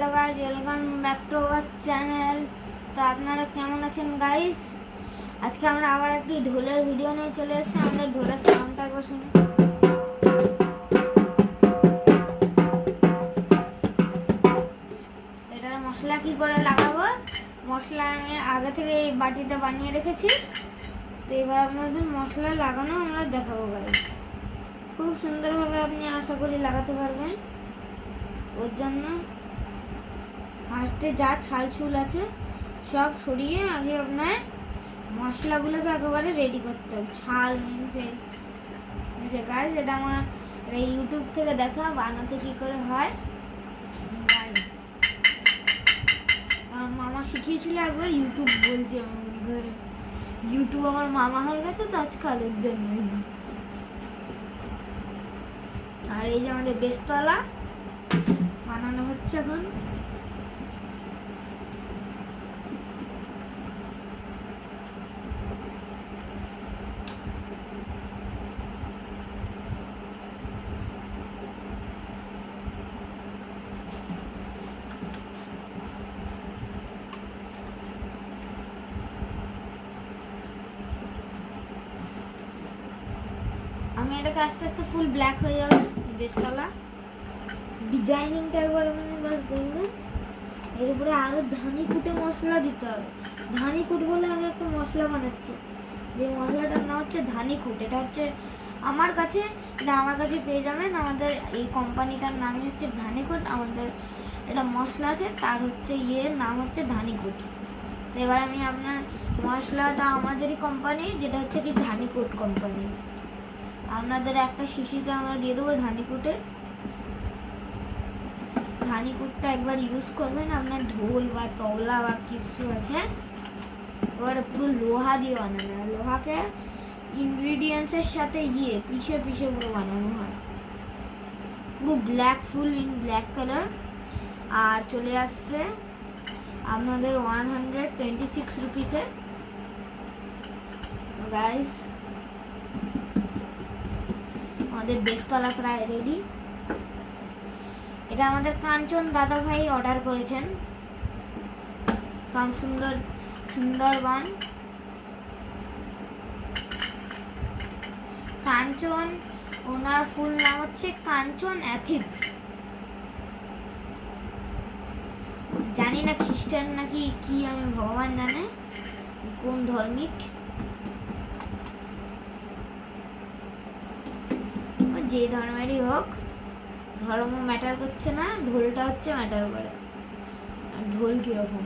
Hello guys, welcome back to our channel. তো আপনারা কেমন আছেন গাইস? আজকে আমরা আবার একটি ঢোলের ভিডিও নিয়ে চলে এসেছি। আমাদের ঢোলের সাউন্ডটা একবার শুনুন। এটার মশলা কি করে লাগাবো, মশলা আমি আগে থেকে এই বাটিতে বানিয়ে রেখেছি। তো এবার আপনাদের মশলা লাগানো আমরা দেখাবো গাইস। খুব সুন্দরভাবে আপনি আশা করি লাগাতে পারবেন। ওর জন্য ফার্স্টে যা ছাল ছুল আছে সব সরিয়ে আগে আপনার মশলাগুলোকে একেবারে রেডি করতে হবে। ছাল মিনসে গাইস, এটা আমার ইউটিউব থেকে দেখা, বানাতে কি করে হয় আমার মামা শিখিয়েছিল একবার। ইউটিউব বলছে, ইউটিউব আমার মামা হয়ে গেছে তো আজকালের জন্য। আর এই যে আমাদের বেস্তলা বানানো হচ্ছে এখন। আমি এটাকে আস্তে আস্তে ফুল ব্ল্যাক হয়ে যাবে বেস্তলা। ডিজাইনিংটা একবার আপনি বাস দেখবেন। এর উপরে আরও ধানি কুটে মশলা দিতে হবে। ধানি কুট বলে আমি একটা মশলা বানাচ্ছি, যে মশলাটার নাম হচ্ছে ধানি কুট। এটা হচ্ছে আমার কাছে পেয়ে যাবেন। আমাদের এই কোম্পানিটার নামই হচ্ছে ধানি কুট। আমাদের এটা মশলা আছে, তার হচ্ছে নাম হচ্ছে ধানি কুট। তো এবার আমি আপনার মশলাটা আমাদেরই কোম্পানির, যেটা হচ্ছে কি ধানি কুট কোম্পানির, আপনাদের একটা শিশিতে আমরা দিয়ে দেবো ধানিকুটের। ধানিকুটটা একবার ইউজ করবেন আপনার ঢোল বা তবলা বা কিছু আছে। এবার পুরো লোহা দিয়ে বানানো হয়। লোহাকে ইনগ্রিডিয়েন্টসের সাথে পিষে পিষে পুরো বানানো হয়। পুরো black, full in black colour. আর চলে আসছে আপনাদের 126 রুপিসে গাইস। আমাদের বেস্তলা প্রায় রেডি। এটা আমাদের কাঞ্চন দাদা ভাই অর্ডার করেছেন ফ্রম সুন্দরবন। কাঞ্চন, ওনার ফুল নাম হচ্ছে কাঞ্চন অ্যাথিক। জানি না খ্রিস্টান নাকি কি, আমি ভগবান জানে কোন ধর্মিক। যে ধর্মেরই হোক, ধর্ম ম্যাটার করছে না, ঢোলটা হচ্ছে ম্যাটার করে। আর ঢোল কিরকম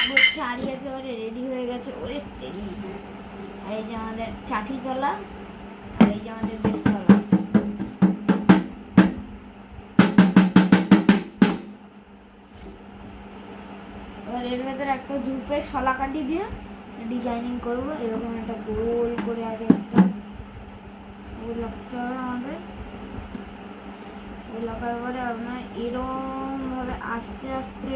বলছে, আড়ি একেবারে রেডি হয়ে গেছে। ওরে তেরি! আর এই যে আমাদের চাঠি তলা, আর এই যে আমাদের বেস্তলা। এবার এর ভেতরে একটা ঝুপের শলা কাঠি দিয়ে ডিজাইনিং করবো। এরকম একটা গোল করে আগে একটা ফুল আঁকতে হবে আমাদের। ফুল আঁকার পরে আপনার এরকম ভাবে আস্তে আস্তে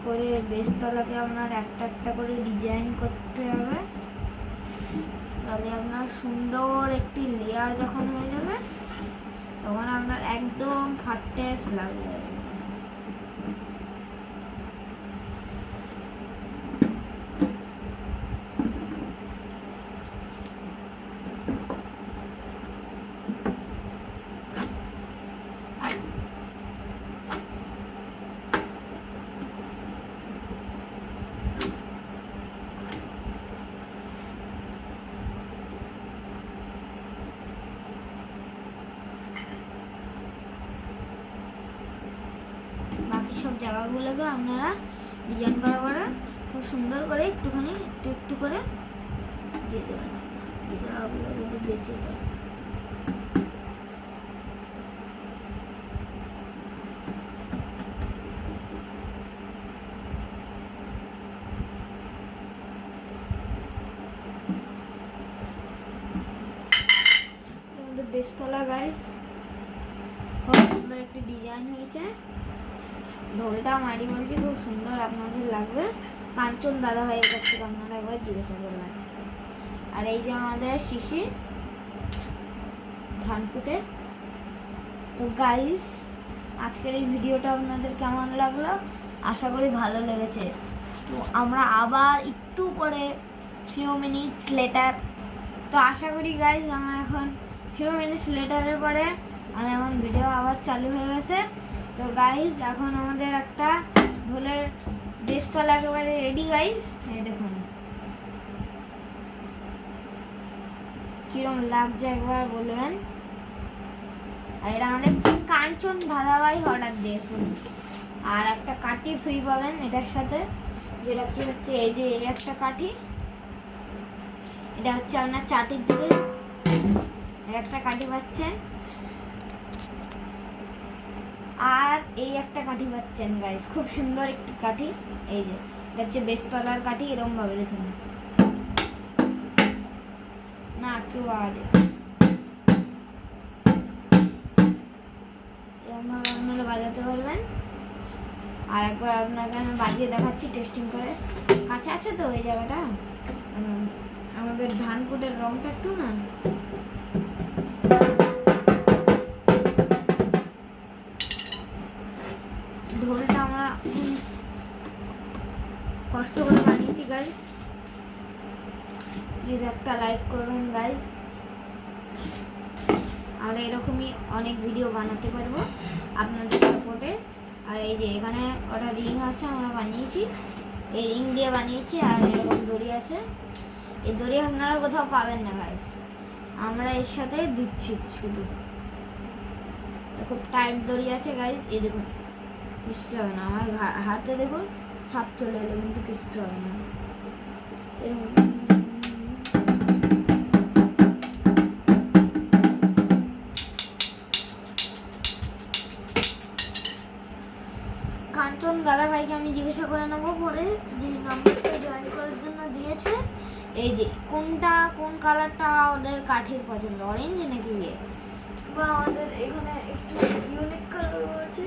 করে বেস্তলাকে আপনার একটা একটা করে ডিজাইন করতে হবে। তাহলে আপনার সুন্দর একটি লেয়ার যখন হয়ে যাবে, তখন আপনার একদম ফার্স্ট লাগবে। বাকি সব জায়গাগুলোকে আপনারা ডিজাইন করা করে খুব সুন্দর করে একটুখানি একটু করে দিয়ে দেবেন। এই জায়গাগুলো যদি বেঁচে যায়, আমাদের বেস্তলা গাইস খুব সুন্দর একটি ডিজাইন হয়েছে। ঢোলটা মারি বলছি খুব সুন্দর, আপনাদের লাগবে। কাঞ্চন দাদা ভাইয়ের কাছ থেকে আপনারা একবার জিজ্ঞাসা করবেন। আর এই যে আমাদের শিশি ধানকুটে, তো গাইস, আজকের এই ভিডিওটা আপনাদের কেমন লাগলো? আশা করি ভালো লেগেছে। তো আমরা আবার একটু পরে ফিউ মিনিটস লেটার, তো আশা করি গাইস আমার এখন ফিউ মিনিটস লেটারের পরে আমি এখন ভিডিও আবার চালু হয়ে গেছে। তো গাইস এখন আমাদের একটা ঢোলের বেসতলা একেবারে রেডি গাইস। এই দেখুন কিরম লাগছে একবার বলবেন। আর এটা আমাদের কাঞ্চন দাদাভাই অর্ডার দিয়েছেন। আর একটা কাঠি ফ্রি পাবেন এটার সাথে, যেটা কি হচ্ছে এই যে এই একটা কাঠি, এটা হচ্ছে আপনার চাটির দিকে একটা কাঠি পাচ্ছেন, আর এই একটা কাঠি পাচ্ছেন গাইস, খুব সুন্দর একটি কাঠি। এই যে এটা হচ্ছে বেসতলার কাঠি, এরকম ভাবে দেখুন না একটু আওয়াজ আপনারা বাজাতে পারবেন। আর একবার আপনাকে আমি বাজিয়ে দেখাচ্ছি টেস্টিং করে। কাছে আছে তো ওই জায়গাটা, আমাদের ধানকুটের রংটা একটু না ঢোলটা আমরা কষ্ট করে বানিয়েছি গাইস। প্লিজ একটা লাইক করবেন গাইস। আর এরকমই অনেক ভিডিও বানাতে পারবো আপনাদের সাপোর্টে। আর এই যে এখানে কটা রিং আছে আমরা বানিয়েছি, এই রিং দিয়ে বানিয়েছি। আর এরকম দড়ি আছে, এই দড়ি আপনারা কোথাও পাবেন না গাইস, আমরা এর সাথে দিচ্ছি শুধু। খুব টাইট দড়ি আছে গাইস, এই দেখুন কিচ্ছু হবে না। আমার হাতে দেখুন ছাপ চলে এলো, কিন্তু কিচ্ছু হবে না। এরকম কাঞ্চন দাদাভাইকে আমি জিজ্ঞাসা করে নেবো পরে, যে নাম্বারটা জয়েন করার জন্য দিয়েছে। এই যে কোনটা কোন কালারটা ওদের কাঠের পছন্দ, অরেঞ্জ নাকি ইয়ে, বা আমাদের এখানে একটু ইউনিক কালার আছে,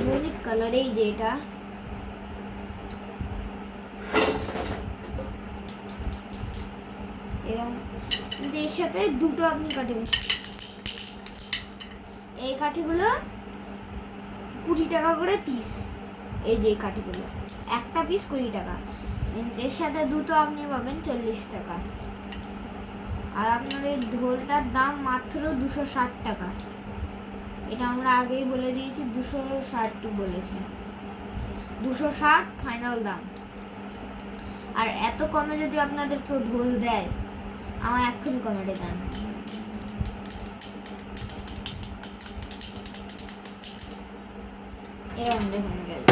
ইউনিক কালার এই যে এটা। এরকম এর সাথে দুটো আপনি কাঠি, এই কাঠিগুলো 20 টাকা করে পিস। এই যে কাঠিগুলো একটা পিস 20 টাকা, এর সাথে দুটো আপনি পাবেন 40 টাকা। আর আপনার এই ঢোলটার দাম মাত্র 260 টাকা। এটা আমরা আগেই বলে দিয়েছি, 260 বলেছে, 260 ফাইনাল দাম। আর এত কমে যদি আপনাদের কেউ ঢোল দেয়, আমার এক্ষুনি কমেন্টে দেন। এরকম দেখুন গাইস,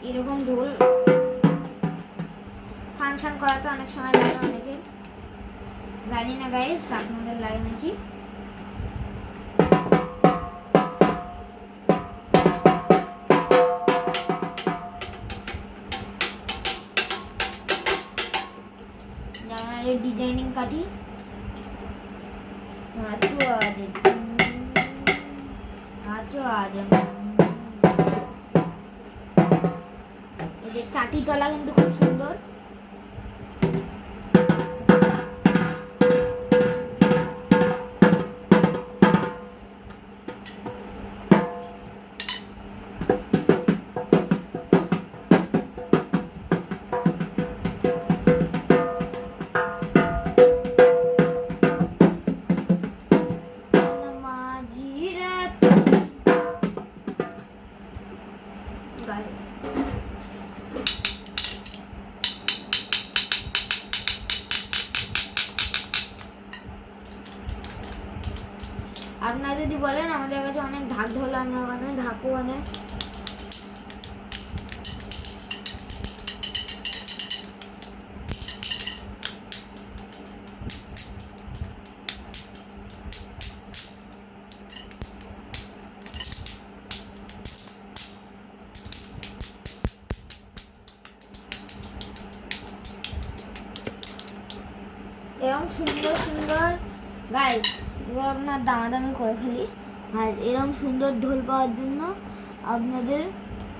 এরকম ঢোল ফাংশন করাতে অনেক সময় লাগে, অনেকে জানি না গাইস আপনাদের লাগে নাকি। ডিজাইনিং কাঠি এই যে চাটি তলা কিন্তু খুব সুন্দর। আপনারা যদি বলেন আমাদের কাছে অনেক ঢাক ঢোল আমরা বানাই, ঢাকও বানাই। এরকম সুন্দর সুন্দর গাইস, এবার আপনার দামাদামি করে ফেলি। আর এরকম সুন্দর ঢোল পাওয়ার জন্য আপনাদের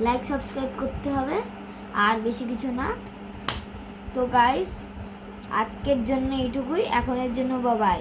লাইক সাবস্ক্রাইব করতে হবে। আর বেশি কিছু না। তো গাইস আজকের জন্য এইটুকুই, এখনের জন্য বাই বাই।